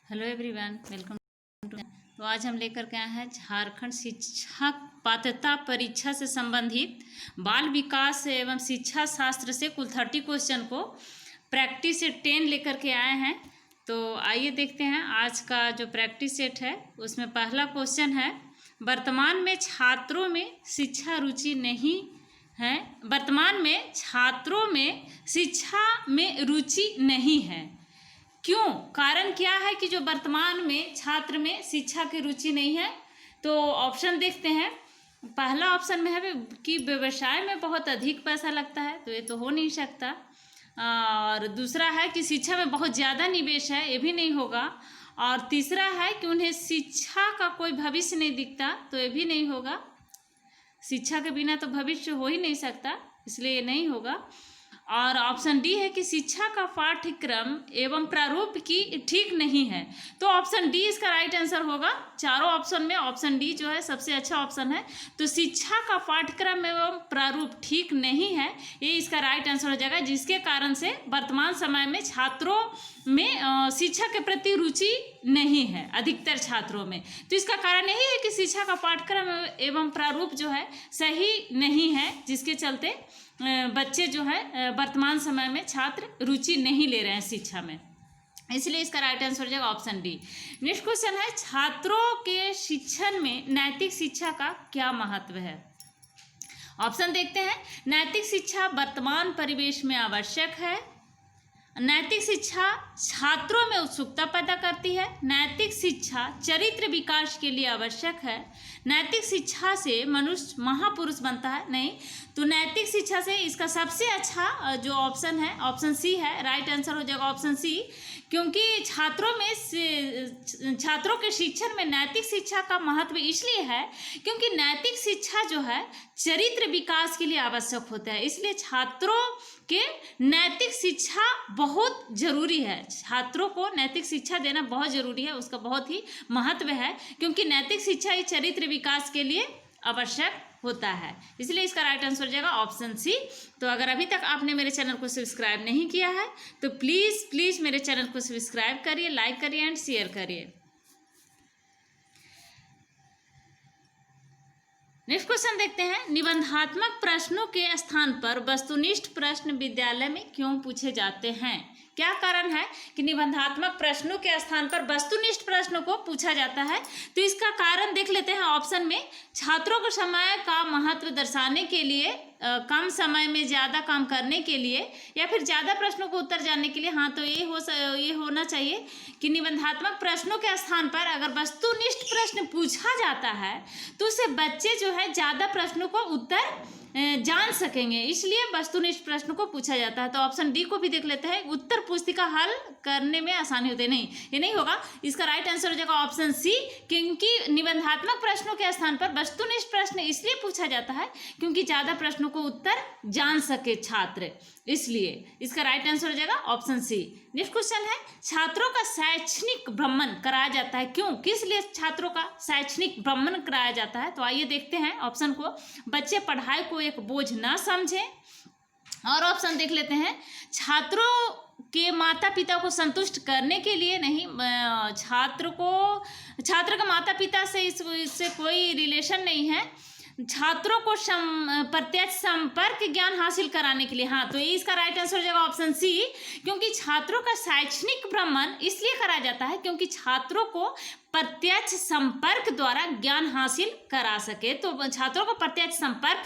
Hello everyone, welcome to. तो आज हम लेकर के आए हैं झारखंड शिक्षक पात्रता परीक्षा से संबंधित बाल विकास एवं शिक्षा शास्त्र से कुल 30 क्वेश्चन को प्रैक्टिस सेट 10 लेकर के आए हैं। तो आइए देखते हैं आज का जो प्रैक्टिस सेट है उसमें पहला क्वेश्चन है, वर्तमान में छात्रों में शिक्षा रुचि नहीं है। वर्तमान में छात्रों में शिक्षा में रुचि नहीं है, क्यों? कारण क्या है कि जो वर्तमान में छात्र में शिक्षा की रुचि नहीं है? तो ऑप्शन देखते हैं। पहला ऑप्शन में है कि व्यवसाय में बहुत अधिक पैसा लगता है, तो ये तो हो नहीं सकता। और दूसरा है कि शिक्षा में बहुत ज़्यादा निवेश है, ये भी नहीं होगा। और तीसरा है कि उन्हें शिक्षा का कोई भविष्य नहीं दिखता, तो ये भी नहीं होगा। शिक्षा के बिना तो भविष्य हो ही नहीं सकता, इसलिए ये नहीं होगा। और ऑप्शन डी है कि शिक्षा का पाठ्यक्रम एवं प्रारूप की ठीक नहीं है, तो ऑप्शन डी इसका राइट आंसर होगा। चारों ऑप्शन में ऑप्शन डी जो है सबसे अच्छा ऑप्शन है। तो शिक्षा का पाठ्यक्रम एवं प्रारूप ठीक नहीं है, ये इसका राइट आंसर हो जाएगा, जिसके कारण से वर्तमान समय में छात्रों में शिक्षा के प्रति रुचि नहीं है, अधिकतर छात्रों में। तो इसका कारण यही है कि शिक्षा का पाठ्यक्रम एवं प्रारूप जो है सही नहीं है, जिसके चलते बच्चे जो है वर्तमान समय में छात्र रुचि नहीं ले रहे हैं शिक्षा में, इसलिए इसका राइट आंसर हो जाएगा ऑप्शन डी। नेक्स्ट क्वेश्चन है, छात्रों के शिक्षण में नैतिक शिक्षा का क्या महत्व है? ऑप्शन देखते हैं। नैतिक शिक्षा वर्तमान परिवेश में आवश्यक है। नैतिक शिक्षा छात्रों में उत्सुकता पैदा करती है। नैतिक शिक्षा चरित्र विकास के लिए आवश्यक है। नैतिक शिक्षा से मनुष्य महापुरुष बनता है। नहीं, तो नैतिक शिक्षा से इसका सबसे अच्छा जो ऑप्शन है ऑप्शन सी है, राइट आंसर हो जाएगा ऑप्शन सी, क्योंकि छात्रों के शिक्षण में नैतिक शिक्षा का महत्व इसलिए है क्योंकि नैतिक शिक्षा जो है चरित्र विकास के लिए आवश्यक होता है, इसलिए छात्रों के नैतिक शिक्षा बहुत जरूरी है। छात्रों को नैतिक शिक्षा देना बहुत जरूरी है, उसका बहुत ही महत्व है, क्योंकि नैतिक शिक्षा ही चरित्र विकास के लिए आवश्यक होता है, इसलिए इसका राइट आंसर हो जाएगा ऑप्शन सी। तो अगर अभी तक आपने मेरे चैनल को सब्सक्राइब नहीं किया है तो प्लीज़ मेरे चैनल को सब्सक्राइब करिए, लाइक करिए एंड शेयर करिए। नेक्स्ट क्वेश्चन देखते हैं, निबंधात्मक प्रश्नों के स्थान पर वस्तुनिष्ठ प्रश्न विद्यालय में क्यों पूछे जाते हैं? क्या कारण है कि निबंधात्मक प्रश्नों के स्थान पर वस्तुनिष्ठ प्रश्नों को पूछा जाता है? तो इसका कारण देख लेते हैं ऑप्शन में। छात्रों को समय का महत्व दर्शाने के लिए, कम समय में ज़्यादा काम करने के लिए, या फिर ज़्यादा प्रश्नों को उत्तर जानने के लिए। हाँ, तो ये होना चाहिए कि निबंधात्मक प्रश्नों के स्थान पर अगर वस्तुनिष्ठ प्रश्न पूछा जाता है तो उससे बच्चे जो है ज़्यादा प्रश्नों को उत्तर जान सकेंगे, इसलिए वस्तुनिष्ठ प्रश्न को पूछा जाता है। तो ऑप्शन डी को भी देख लेते हैं, उत्तर पुस्तिका हल करने में आसानी होती है। नहीं, ये नहीं होगा, इसका राइट आंसर हो जाएगा ऑप्शन सी, क्योंकि निबंधात्मक प्रश्नों के स्थान पर वस्तुनिष्ठ प्रश्न इसलिए पूछा जाता है क्योंकि ज़्यादा प्रश्नों को उत्तर जान सके छात्र, इसलिए इसका राइट आंसर हो जाएगा ऑप्शन सी। नेक्स्ट क्वेश्चन है, छात्रों का शैक्षणिक भ्रमण कराया जाता है क्यों? किस लिए छात्रों का शैक्षणिक भ्रमण कराया जाता है? तो आइए देखते हैं ऑप्शन को। बच्चे पढ़ाई को एक बोझ ना समझें, और ऑप्शन देख लेते हैं, छात्रों के माता पिता को संतुष्ट करने के लिए। नहीं, छात्र के माता पिता से इससे कोई रिलेशन नहीं है, छात्रों को प्रत्यक्ष संपर्क ज्ञान हासिल कराने के लिए। हाँ, तो ये इसका राइट आंसर हो जाएगा ऑप्शन सी, क्योंकि छात्रों का शैक्षणिक भ्रमण इसलिए कराया जाता है क्योंकि छात्रों को प्रत्यक्ष संपर्क द्वारा ज्ञान हासिल करा सके। तो छात्रों को प्रत्यक्ष संपर्क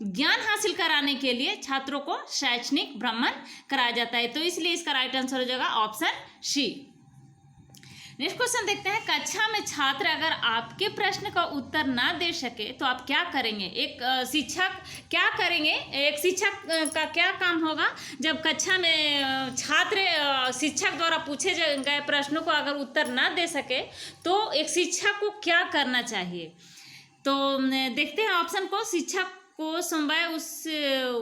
ज्ञान हासिल कराने के लिए छात्रों को शैक्षणिक भ्रमण कराया जाता है, तो इसलिए इसका राइट आंसर हो जाएगा ऑप्शन सी। नेक्स्ट क्वेश्चन देखते हैं, कक्षा में छात्र अगर आपके प्रश्न का उत्तर ना दे सके तो आप क्या करेंगे? एक शिक्षक क्या करेंगे? एक शिक्षक का क्या काम होगा जब कक्षा में छात्र शिक्षक द्वारा पूछे गए प्रश्नों को अगर उत्तर ना दे सके तो एक शिक्षक को क्या करना चाहिए? तो देखते हैं ऑप्शन को। शिक्षक को समवाय उस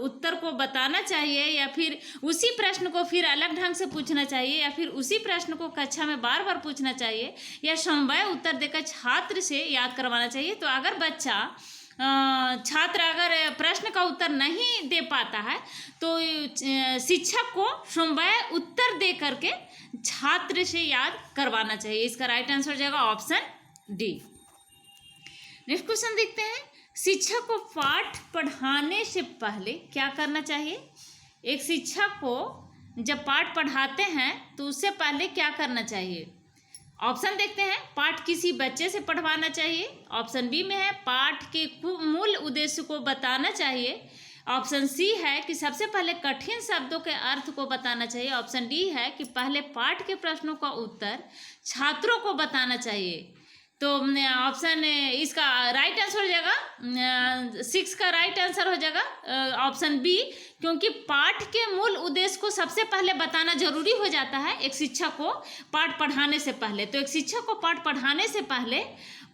उत्तर को बताना चाहिए, या फिर उसी प्रश्न को फिर अलग ढंग से पूछना चाहिए, या फिर उसी प्रश्न को कक्षा में बार बार पूछना चाहिए, या समवाय उत्तर देकर छात्र से याद करवाना चाहिए। तो अगर बच्चा छात्र अगर प्रश्न का उत्तर नहीं दे पाता है तो शिक्षक को समवाय उत्तर दे करके छात्र से याद करवाना चाहिए। इसका राइट आंसर हो जाएगा ऑप्शन डी। नेक्स्ट क्वेश्चन देखते हैं, शिक्षक को पाठ पढ़ाने से पहले क्या करना चाहिए? एक शिक्षक को जब पाठ पढ़ाते हैं तो उससे पहले क्या करना चाहिए? ऑप्शन देखते हैं, पाठ किसी बच्चे से पढ़वाना चाहिए। ऑप्शन बी में है पाठ के मूल उद्देश्य को बताना चाहिए। ऑप्शन सी है कि सबसे पहले कठिन शब्दों के अर्थ को बताना चाहिए। ऑप्शन डी है कि पहले पाठ के प्रश्नों का उत्तर छात्रों को बताना चाहिए। तो ऑप्शन इसका राइट आंसर हो जाएगा 6 का राइट आंसर हो जाएगा ऑप्शन बी, क्योंकि पाठ के मूल उद्देश्य को सबसे पहले बताना जरूरी हो जाता है एक शिक्षक को पाठ पढ़ाने से पहले। तो एक शिक्षक को पाठ पढ़ाने से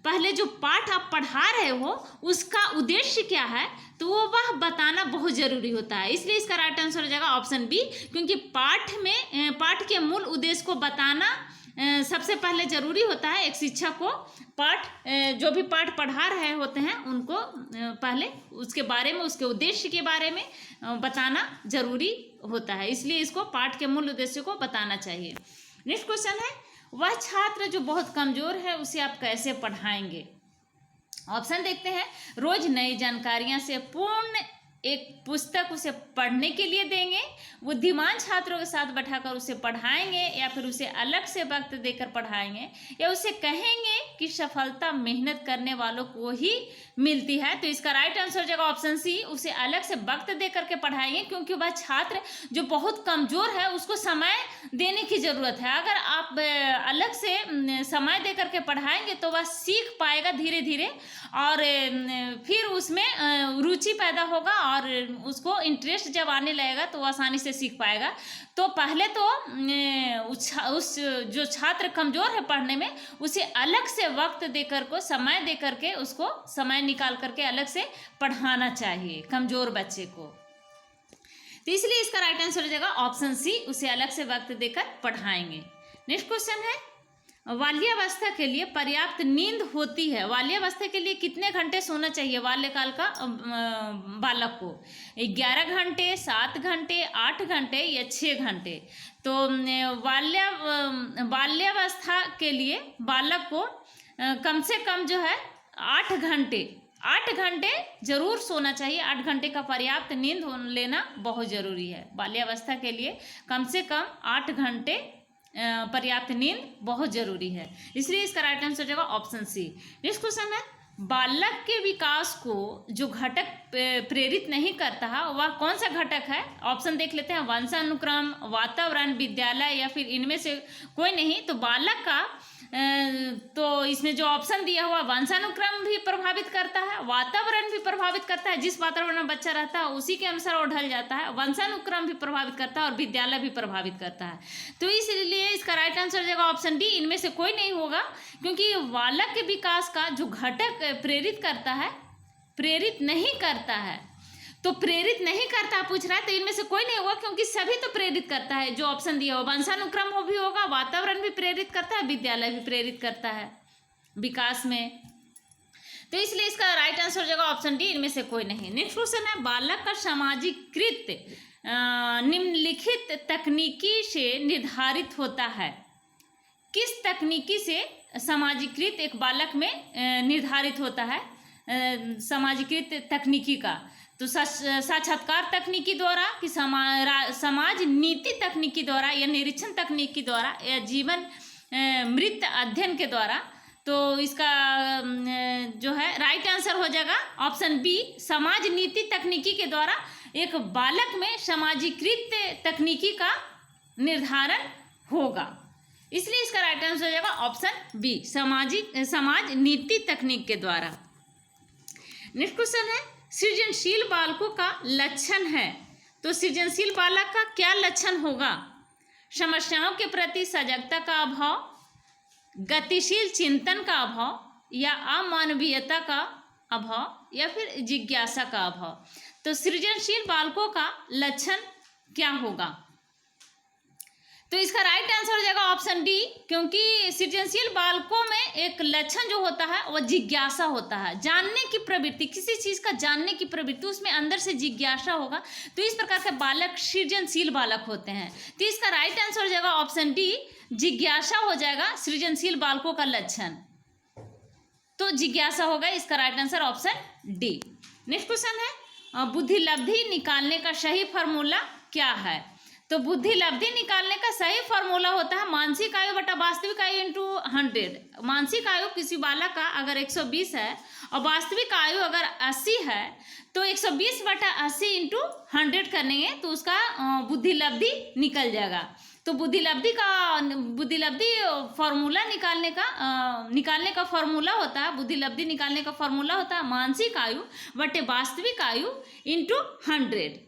पहले जो पाठ आप पढ़ा रहे हो उसका उद्देश्य क्या है तो वो वह बताना बहुत ज़रूरी होता है। इसलिए इसका राइट आंसर हो जाएगा ऑप्शन बी, क्योंकि पाठ के मूल उद्देश्य को बताना सबसे पहले जरूरी होता है। एक शिक्षक को जो भी पाठ पढ़ा रहे होते हैं उनको पहले उसके बारे में, उसके उद्देश्य के बारे में बताना जरूरी होता है। इसलिए इसको पाठ के मूल उद्देश्य को बताना चाहिए। नेक्स्ट क्वेश्चन है, वह छात्र जो बहुत कमजोर है उसे आप कैसे पढ़ाएंगे? ऑप्शन देखते हैं, रोज नई जानकारियां से पूर्ण एक पुस्तक उसे पढ़ने के लिए देंगे, बुद्धिमान छात्रों के साथ बैठाकर उसे पढ़ाएंगे, या फिर उसे अलग से वक्त देकर पढ़ाएंगे, या उसे कहेंगे कि सफलता मेहनत करने वालों को ही मिलती है। तो इसका राइट आंसर हो जाएगा ऑप्शन सी, उसे अलग से वक्त दे करके पढ़ाएंगे, क्योंकि वह छात्र जो बहुत कमजोर है उसको समय देने की ज़रूरत है। अगर आप अलग से समय दे करके पढ़ाएंगे तो वह सीख पाएगा धीरे धीरे, और फिर उसमें रुचि पैदा होगा और उसको इंटरेस्ट जब आने लगेगा तो वो आसानी से सीख पाएगा। तो पहले तो उस जो छात्र कमज़ोर है पढ़ने में उसे अलग से वक्त देकर को समय दे करके उसको समय निकाल करके अलग से पढ़ाना चाहिए कमज़ोर बच्चे को। तो इसलिए इसका राइट आंसर हो जाएगा ऑप्शन सी, उसे अलग से वक्त देकर पढ़ाएंगे। नेक्स्ट क्वेश्चन है, बाल्यावस्था के लिए पर्याप्त नींद होती है? बाल्यावस्था के लिए कितने घंटे सोना चाहिए बाल्यकाल का बालक को? 11 घंटे, 7 घंटे, 8 घंटे या 6 घंटे? तो बाल्यावस्था के लिए बालक को कम से कम जो है 8 घंटे जरूर सोना चाहिए। 8 घंटे का पर्याप्त नींद लेना बहुत ज़रूरी है। बाल्यावस्था के लिए कम से कम 8 घंटे पर्याप्त नींद बहुत जरूरी है। इसलिए इसका राइट आंसर हो जाएगा ऑप्शन सी। नेक्स्ट क्वेश्चन है, बालक के विकास को जो घटक प्रेरित नहीं करता है वह कौन सा घटक है? ऑप्शन देख लेते हैं, वंशानुक्रम, वातावरण, विद्यालय, या फिर इनमें से कोई नहीं। तो बालक का तो इसमें जो ऑप्शन दिया हुआ वंशानुक्रम भी प्रभावित करता है, वातावरण भी प्रभावित करता है, जिस वातावरण में बच्चा रहता है उसी के अनुसार वो ढल जाता है। वंशानुक्रम भी प्रभावित करता है और विद्यालय भी प्रभावित करता है। तो इसलिए इसका राइट आंसर हो जाएगा ऑप्शन डी, इनमें से कोई नहीं होगा, क्योंकि बालक के विकास का जो घटक प्रेरित करता है प्रेरित नहीं करता है। तो प्रेरित नहीं करता पूछ रहा है, तो इनमें से कोई नहीं होगा, क्योंकि सभी तो प्रेरित करता है जो ऑप्शन दिया हो। वंशानुक्रम हो भी होगा, वातावरण भी प्रेरित करता है, विद्यालय भी प्रेरित करता है विकास में। तो इसलिए इसका राइट आंसर हो जाएगा ऑप्शन डी, इनमें से कोई नहीं। नेक्स्ट क्वेश्चन है, बालक का सामाजिकृत निम्नलिखित तकनीकी से निर्धारित होता है? किस तकनीकी से सामाजिकृत एक बालक में निर्धारित होता है सामाजिकृत तकनीकी का? तो साक्षात्कार तकनीकी द्वारा, कि समाज नीति तकनीकी द्वारा, या निरीक्षण तकनीकी द्वारा, या जीवन मृत अध्ययन के द्वारा? तो इसका जो है राइट आंसर हो जाएगा ऑप्शन बी, समाज नीति तकनीकी के द्वारा एक बालक में सामाजिकृत तकनीकी का निर्धारण होगा। इसलिए इसका राइट आंसर हो जाएगा ऑप्शन बी, समाज नीति तकनीक के द्वारा। नेक्स्ट क्वेश्चन है, सृजनशील बालकों का लक्षण है? तो सृजनशील बालक का क्या लक्षण होगा? समस्याओं के प्रति सजगता का अभाव, गतिशील चिंतन का अभाव, या अमानवीयता का अभाव, या फिर जिज्ञासा का अभाव? तो सृजनशील बालकों का लक्षण क्या होगा? तो इसका राइट आंसर हो जाएगा ऑप्शन डी, क्योंकि सृजनशील बालकों में एक लक्षण जो होता है वह जिज्ञासा होता है, जानने की प्रवृत्ति, किसी चीज का जानने की प्रवृत्ति, उसमें अंदर से जिज्ञासा होगा। तो इस प्रकार के बालक सृजनशील बालक होते हैं। तो इसका राइट आंसर हो जाएगा ऑप्शन डी, जिज्ञासा हो जाएगा सृजनशील बालकों का लक्षण। तो जिज्ञासा होगा इसका right answer option D. Next question है, बुद्धिलब्धि निकालने का सही फॉर्मूला क्या है? तो बुद्धिलब्धि निकालने का सही फॉर्मूला होता है मानसिक आयु बटा वास्तविक आयु इंटू 100। मानसिक आयु किसी बालक का अगर 120 है और वास्तविक आयु अगर 80 है तो 120 बटा 80 इंटू 100 करेंगे तो उसका बुद्धिलब्धि निकल जाएगा। तो बुद्धिलब्धि फॉर्मूला निकालने का फॉर्मूला होता है, बुद्धिलब्धि निकालने का फॉर्मूला होता है मानसिक आयु बटे वास्तविक आयु इंटू 100।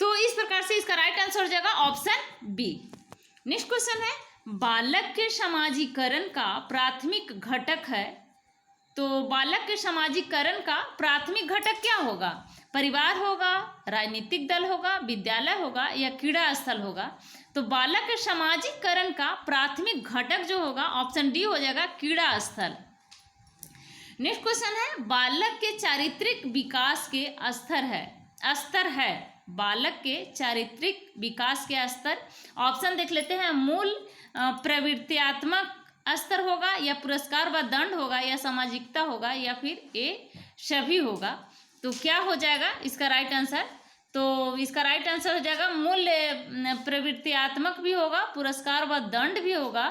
तो इस प्रकार से इसका राइट आंसर हो जाएगा ऑप्शन बी। नेक्स्ट क्वेश्चन है, बालक के समाजीकरण का प्राथमिक घटक है। तो बालक के समाजीकरण का प्राथमिक घटक क्या होगा? परिवार होगा, राजनीतिक दल होगा, विद्यालय होगा या क्रीड़ा स्थल होगा। तो बालक के समाजीकरण का प्राथमिक घटक जो होगा ऑप्शन डी हो जाएगा क्रीड़ा स्थल। नेक्स्ट क्वेश्चन है, बालक के चारित्रिक विकास के स्तर है। बालक के चारित्रिक विकास के स्तर ऑप्शन देख लेते हैं, मूल प्रवृत्त्यात्मक स्तर होगा या पुरस्कार व दंड होगा या सामाजिकता होगा या फिर ए सभी होगा। तो क्या हो जाएगा इसका राइट आंसर? तो इसका राइट आंसर हो जाएगा मूल प्रवृत्त्यात्मक भी होगा, पुरस्कार व दंड भी होगा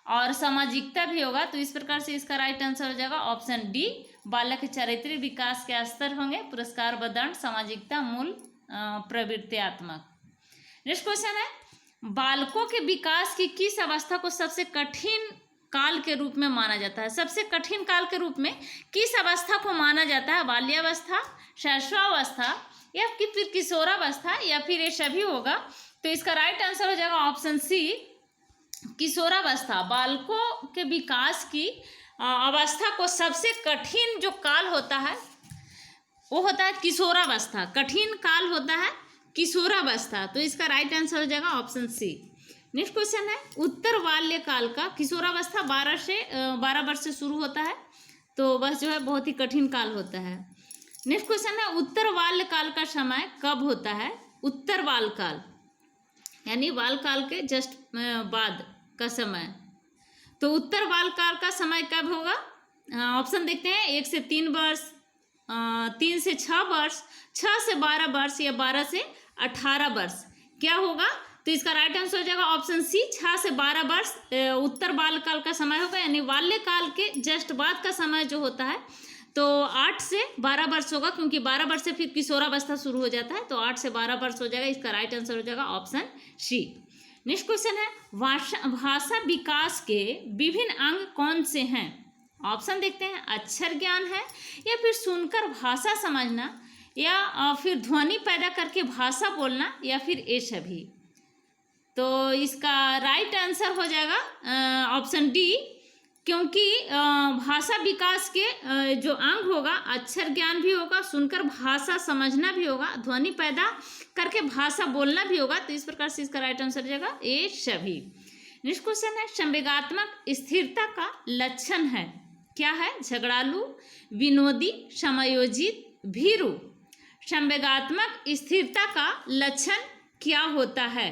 और सामाजिकता भी होगा। तो इस प्रकार से इसका राइट आंसर हो जाएगा ऑप्शन डी, बालक के चारित्रिक विकास के स्तर होंगे पुरस्कार व दंड, सामाजिकता, मूल प्रवृत्त्यात्मक। नेक्स्ट क्वेश्चन है, बालकों के विकास की किस अवस्था को सबसे कठिन काल के रूप में माना जाता है? सबसे कठिन काल के रूप में किस अवस्था को माना जाता है? बाल्यावस्था, शैशवावस्था या फिर किशोरावस्था या फिर ये सभी होगा। तो इसका राइट आंसर हो जाएगा ऑप्शन सी, किशोरावस्था। बालकों के विकास की अवस्था को सबसे कठिन जो काल होता है वो होता है किशोरावस्था। कठिन काल होता है किशोरावस्था। तो इसका राइट आंसर हो जाएगा ऑप्शन सी। नेक्स्ट क्वेश्चन है, उत्तर बाल्यकाल का, किशोरावस्था 12 वर्ष से शुरू होता है तो वह जो है बहुत ही कठिन काल होता है। नेक्स्ट क्वेश्चन है, उत्तर बाल्यकाल का समय कब होता है? उत्तर बालकाल यानी बालकाल के जस्ट बाद का समय। तो उत्तर बालकाल का समय कब होगा? ऑप्शन देखते हैं, 1 से 3 वर्ष, 3 से 6 वर्ष, 6 से 12 वर्ष या 12 से 18 वर्ष। क्या होगा? तो इसका राइट आंसर हो जाएगा ऑप्शन सी, 6 से 12 वर्ष उत्तर बाल्यकाल का समय होगा, यानी बाल्यकाल के जस्ट बाद का समय जो होता है तो 8 से 12 वर्ष होगा, क्योंकि 12 वर्ष से फिर किशोरावस्था शुरू हो जाता है। तो 8 से 12 वर्ष हो जाएगा। इसका राइट आंसर हो जाएगा ऑप्शन सी। नेक्स्ट क्वेश्चन है, भाषा विकास के विभिन्न अंग कौन से हैं? ऑप्शन देखते हैं, अक्षर ज्ञान है या फिर सुनकर भाषा समझना या फिर ध्वनि पैदा करके भाषा बोलना या फिर ये सभी। तो इसका राइट आंसर हो जाएगा ऑप्शन डी, क्योंकि भाषा विकास के जो अंग होगा अक्षर ज्ञान भी होगा, सुनकर भाषा समझना भी होगा, ध्वनि पैदा करके भाषा बोलना भी होगा। तो इस प्रकार से इसका राइट आंसर हो जाएगा ये सभी। नेक्स्ट क्वेश्चन है, संवेगात्मक स्थिरता का लक्षण है क्या है? झगड़ालू, विनोदी, समायोजित, भीरू। संवेगात्मक स्थिरता का लक्षण क्या होता है?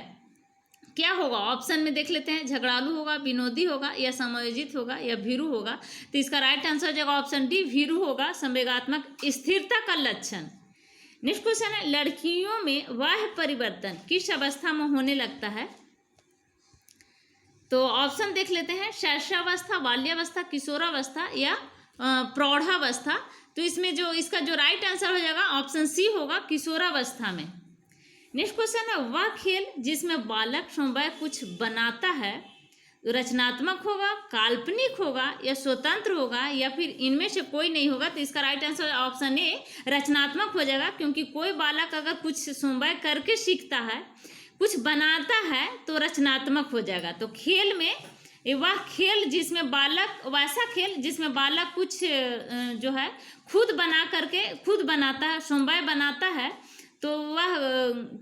क्या होगा? ऑप्शन में देख लेते हैं, झगड़ालू होगा, विनोदी होगा या समायोजित होगा या भीरू होगा। तो इसका राइट आंसर हो जाएगा ऑप्शन डी, भीरू होगा संवेगात्मक स्थिरता का लक्षण। नेक्स्ट क्वेश्चन है, लड़कियों में बाह्य परिवर्तन किस अवस्था में होने लगता है? तो ऑप्शन देख लेते हैं, शैशवावस्था, बाल्यावस्था, किशोरावस्था या प्रौढ़ावस्था। तो इसमें जो इसका जो राइट आंसर हो जाएगा ऑप्शन सी होगा, किशोरावस्था में। नेक्स्ट क्वेश्चन है, वह खेल जिसमें बालक स्वयं कुछ बनाता है रचनात्मक होगा, काल्पनिक होगा या स्वतंत्र होगा या फिर इनमें से कोई नहीं होगा। तो इसका राइट आंसर ऑप्शन ए, रचनात्मक हो जाएगा, क्योंकि कोई बालक अगर कुछ स्वयं करके सीखता है, कुछ बनाता है तो रचनात्मक हो जाएगा। तो खेल में वह खेल जिसमें बालक, वैसा खेल जिसमें बालक कुछ जो है खुद बना करके खुद बनाता है, स्वयं बनाता है, तो वह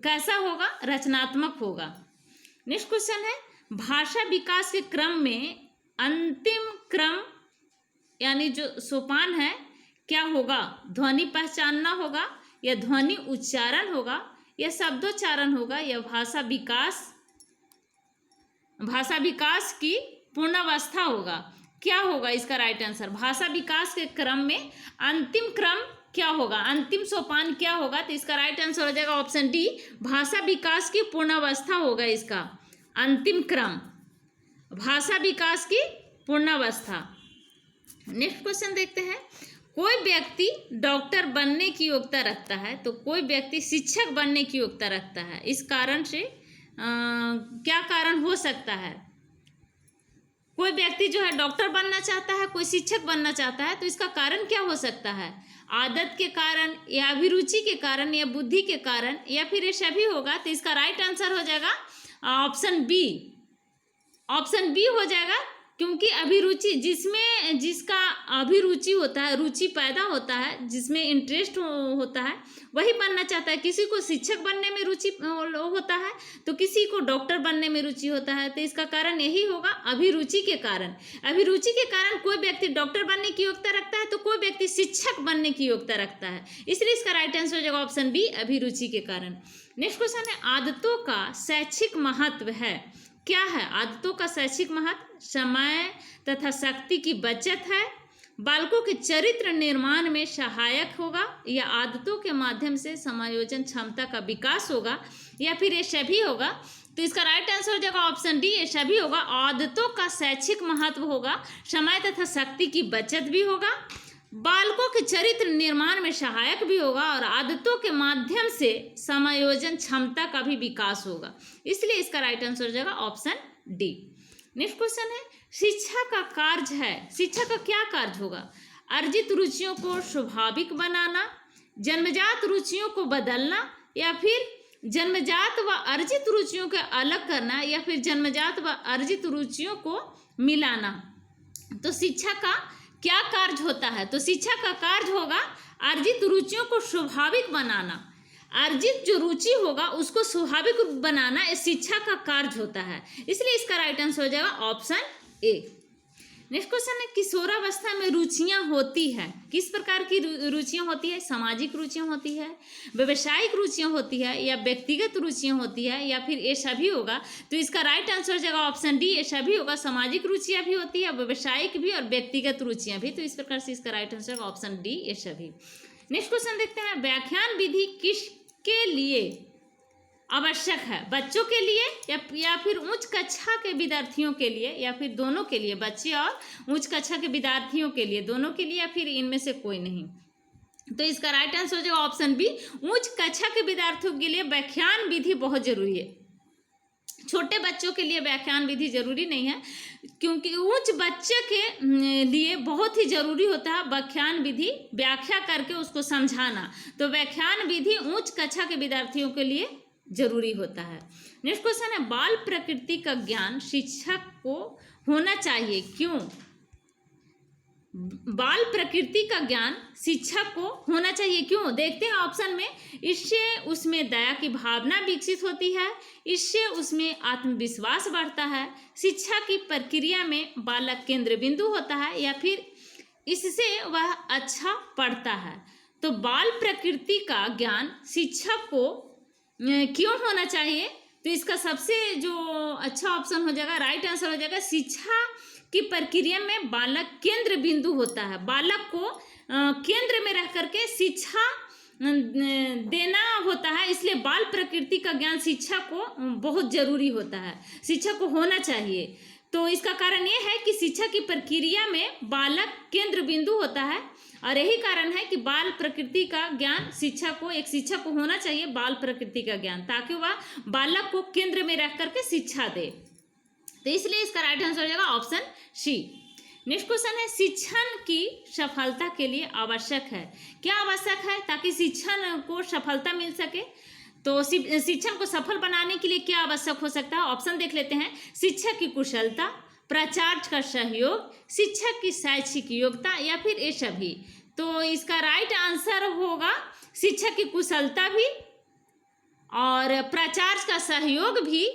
कैसा होगा? रचनात्मक होगा। नेक्स्ट क्वेश्चन है, भाषा विकास के क्रम में अंतिम क्रम यानी जो सोपान है क्या होगा? ध्वनि पहचानना होगा, या ध्वनि उच्चारण होगा, या शब्दोच्चारण होगा, या भाषा विकास की पूर्णावस्था होगा? क्या होगा इसका राइट आंसर? भाषा विकास के क्रम में अंतिम क्रम क्या होगा, अंतिम सोपान क्या होगा? तो इसका राइट आंसर हो जाएगा ऑप्शन डी, भाषा विकास की पूर्णावस्था होगा इसका अंतिम क्रम, भाषा विकास की पूर्णावस्था। नेक्स्ट क्वेश्चन देखते हैं, कोई व्यक्ति डॉक्टर बनने की योग्यता रखता है तो कोई व्यक्ति शिक्षक बनने की योग्यता रखता है। इस कारण से क्या कारण हो सकता है? कोई व्यक्ति जो है डॉक्टर बनना चाहता है, कोई शिक्षक बनना चाहता है, तो इसका कारण क्या हो सकता है? आदत के कारण, या अभिरुचि के कारण, या बुद्धि के कारण, या फिर ये सभी होगा? तो इसका राइट आंसर हो जाएगा ऑप्शन बी, ऑप्शन बी हो जाएगा, क्योंकि अभिरुचि जिसका अभिरुचि होता है, रुचि पैदा होता है, जिसमें इंटरेस्ट होता है, वही बनना चाहता है। किसी को शिक्षक बनने में रुचि होता है तो किसी को डॉक्टर बनने में रुचि होता है, तो इसका कारण यही होगा अभिरुचि के कारण। अभिरुचि के कारण कोई व्यक्ति डॉक्टर बनने की योग्यता रखता है तो कोई व्यक्ति शिक्षक बनने की योग्यता रखता है, इसलिए इसका राइट आंसर हो जाएगा ऑप्शन बी, अभिरुचि के कारण। नेक्स्ट क्वेश्चन है, आदतों का शैक्षिक महत्व है क्या है? आदतों का शैक्षिक महत्व समय तथा शक्ति की बचत है, बालकों के चरित्र निर्माण में सहायक होगा, या आदतों के माध्यम से समायोजन क्षमता का विकास होगा, या फिर ये सभी होगा? तो इसका राइट आंसर हो जाएगा ऑप्शन डी, ये सभी होगा। आदतों का शैक्षिक महत्व होगा, समय तथा शक्ति की बचत भी होगा, बालकों के चरित्र निर्माण में सहायक भी होगा, और आदतों के माध्यम से समायोजन क्षमता का भी विकास होगा, इसलिए इसका राइट आंसर हो जाएगा ऑप्शन डी। नेक्स्ट क्वेश्चन है, शिक्षा का कार्य है, शिक्षा का क्या कार्य होगा? अर्जित रुचियों को स्वाभाविक बनाना, जन्मजात रुचियों को बदलना, या फिर जन्मजात व अर्जित रुचियों को अलग करना, या फिर जन्मजात व अर्जित रुचियों को मिलाना? तो शिक्षा का क्या कार्य होता है? तो शिक्षा का कार्य होगा अर्जित रुचियों को स्वाभाविक बनाना, अर्जित जो रुचि होगा उसको स्वाभाविक बनाना, ये शिक्षा का कार्य होता है, इसलिए इसका राइट आंसर हो जाएगा ऑप्शन ए। नेक्स्ट क्वेश्चन है, किशोरावस्था में रुचियां होती है, किस प्रकार की रुचियां होती है? सामाजिक रुचियां होती है, व्यवसायिक रुचियां होती है, या व्यक्तिगत रुचियां होती है, या फिर ये सभी होगा? तो इसका राइट आंसर हो जाएगा ऑप्शन डी, ये सभी होगा। सामाजिक रुचियां भी होती है, व्यवसायिक भी, और व्यक्तिगत रुचियां भी, तो इस प्रकार से इसका राइट आंसर होगा ऑप्शन डी, ये सभी। नेक्स्ट क्वेश्चन देखते हैं, व्याख्यान विधि किसके लिए आवश्यक है? बच्चों के लिए, या फिर उच्च कक्षा के विद्यार्थियों के लिए, या फिर दोनों के लिए? बच्चे और उच्च कक्षा के विद्यार्थियों के लिए, दोनों के लिए, या फिर इनमें से कोई नहीं? तो इसका राइट आंसर हो जाएगा ऑप्शन बी, उच्च कक्षा के विद्यार्थियों के लिए व्याख्यान विधि बहुत जरूरी है। छोटे बच्चों के लिए व्याख्यान विधि जरूरी नहीं है, क्योंकि उच्च बच्चे के लिए बहुत ही जरूरी होता है व्याख्यान विधि, व्याख्या करके उसको समझाना। तो व्याख्यान विधि उच्च कक्षा के विद्यार्थियों के लिए जरूरी होता है। नेक्स्ट क्वेश्चन है, बाल प्रकृति का ज्ञान शिक्षक को होना चाहिए, क्यों? बाल प्रकृति का ज्ञान शिक्षक को होना चाहिए, क्यों? देखते हैं ऑप्शन में, इससे उसमें दया की भावना विकसित होती है, इससे उसमें आत्मविश्वास बढ़ता है, शिक्षा की प्रक्रिया में बालक केंद्र बिंदु होता है, या फिर इससे वह अच्छा पढ़ता है। तो बाल प्रकृति का ज्ञान शिक्षक को क्यों होना चाहिए? तो इसका सबसे जो अच्छा ऑप्शन हो जाएगा, राइट आंसर हो जाएगा, शिक्षा की प्रक्रिया में बालक केंद्र बिंदु होता है, बालक को केंद्र में रह करके शिक्षा देना होता है, इसलिए बाल प्रकृति का ज्ञान शिक्षा को बहुत जरूरी होता है, शिक्षा को होना चाहिए। तो इसका कारण ये है कि शिक्षा की प्रक्रिया में बालक केंद्र बिंदु होता है, और यही कारण है कि बाल प्रकृति का ज्ञान एक शिक्षक को होना चाहिए, बाल प्रकृति का ज्ञान, ताकि वह बालक को केंद्र में रख करके शिक्षा दे। तो इसलिए इसका राइट आंसर हो जाएगा ऑप्शन सी। नेक्स्ट क्वेश्चन है, शिक्षण की सफलता के लिए आवश्यक है, क्या आवश्यक है ताकि शिक्षण को सफलता मिल सके? तो शिक्षण को सफल बनाने के लिए क्या आवश्यक हो सकता है? ऑप्शन देख लेते हैं, शिक्षक की कुशलता, प्राचार्य का सहयोग, शिक्षक की शैक्षिक योग्यता, या फिर ये सभी? तो इसका राइट आंसर होगा शिक्षक की कुशलता भी, और प्राचार्य का सहयोग भी,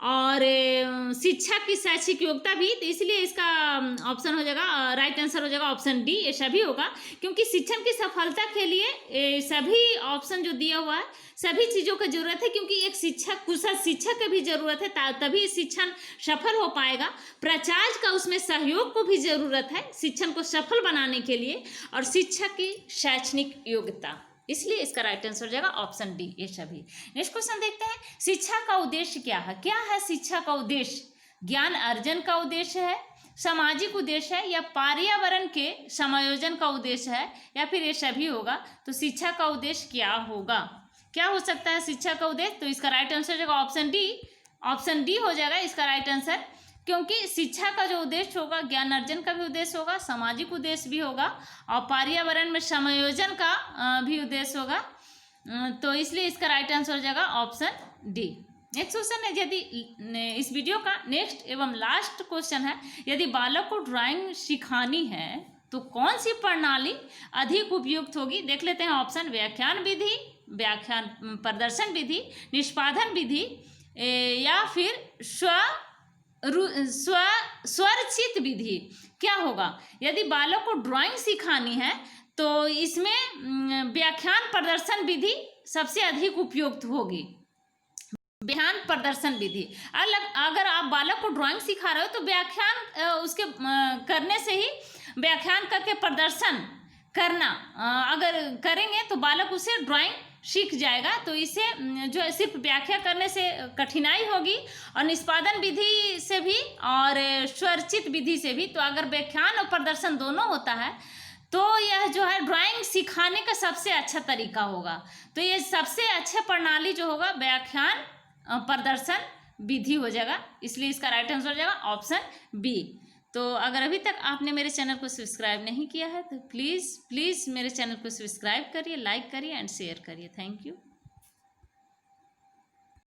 और शिक्षा की शैक्षिक योग्यता भी, तो इसलिए इसका ऑप्शन हो जाएगा, राइट आंसर हो जाएगा ऑप्शन डी, ये सभी होगा। क्योंकि शिक्षण की सफलता के लिए सभी ऑप्शन जो दिया हुआ है, सभी चीज़ों की जरूरत है, क्योंकि एक शिक्षक, कुशल शिक्षक की भी जरूरत है, तभी शिक्षण सफल हो पाएगा। प्राचार्य का उसमें सहयोग को भी जरूरत है शिक्षण को सफल बनाने के लिए, और शिक्षक की शैक्षणिक योग्यता, इसलिए इसका राइट आंसर हो जाएगा ऑप्शन डी, ये सभी। नेक्स्ट क्वेश्चन देखते हैं, शिक्षा का उद्देश्य क्या है? क्या है शिक्षा का उद्देश्य? ज्ञान अर्जन का उद्देश्य है, सामाजिक उद्देश्य है, या पर्यावरण के समायोजन का उद्देश्य है, या फिर ये सभी होगा? तो शिक्षा का उद्देश्य क्या होगा? क्या हो सकता है शिक्षा का उद्देश्य? तो इसका राइट आंसर हो जाएगा ऑप्शन डी, ऑप्शन डी हो जाएगा इसका राइट आंसर। क्योंकि शिक्षा का जो उद्देश्य होगा, ज्ञान अर्जन का भी उद्देश्य होगा, सामाजिक उद्देश्य भी होगा, और पर्यावरण में समायोजन का भी उद्देश्य होगा, तो इसलिए इसका राइट आंसर हो जाएगा ऑप्शन डी। नेक्स्ट क्वेश्चन है, यदि इस वीडियो का नेक्स्ट एवं लास्ट क्वेश्चन है, यदि बालक को ड्राइंग सिखानी है तो कौन सी प्रणाली अधिक उपयुक्त होगी? देख लेते हैं ऑप्शन, व्याख्यान विधि, व्याख्यान प्रदर्शन विधि, निष्पादन विधि, या फिर स्वरचित विधि। क्या होगा? यदि बालक को ड्राइंग सिखानी है तो इसमें व्याख्यान प्रदर्शन विधि सबसे अधिक उपयुक्त होगी। व्याख्यान प्रदर्शन विधि, अगर आप बालक को ड्राइंग सिखा रहे हो तो व्याख्यान उसके करने से ही, व्याख्यान करके प्रदर्शन करना अगर करेंगे तो बालक उसे ड्राइंग सीख जाएगा। तो इसे जो है सिर्फ व्याख्या करने से कठिनाई होगी, और निष्पादन विधि से भी और स्वरचित विधि से भी। तो अगर व्याख्यान और प्रदर्शन दोनों होता है तो यह जो है ड्राइंग सिखाने का सबसे अच्छा तरीका होगा। तो ये सबसे अच्छा प्रणाली जो होगा व्याख्यान प्रदर्शन विधि हो जाएगा, इसलिए इसका राइट आंसर हो जाएगा ऑप्शन बी। तो अगर अभी तक आपने मेरे चैनल को सब्सक्राइब नहीं किया है तो प्लीज़ मेरे चैनल को सब्सक्राइब करिए, लाइक करिए एंड शेयर करिए। Thank you.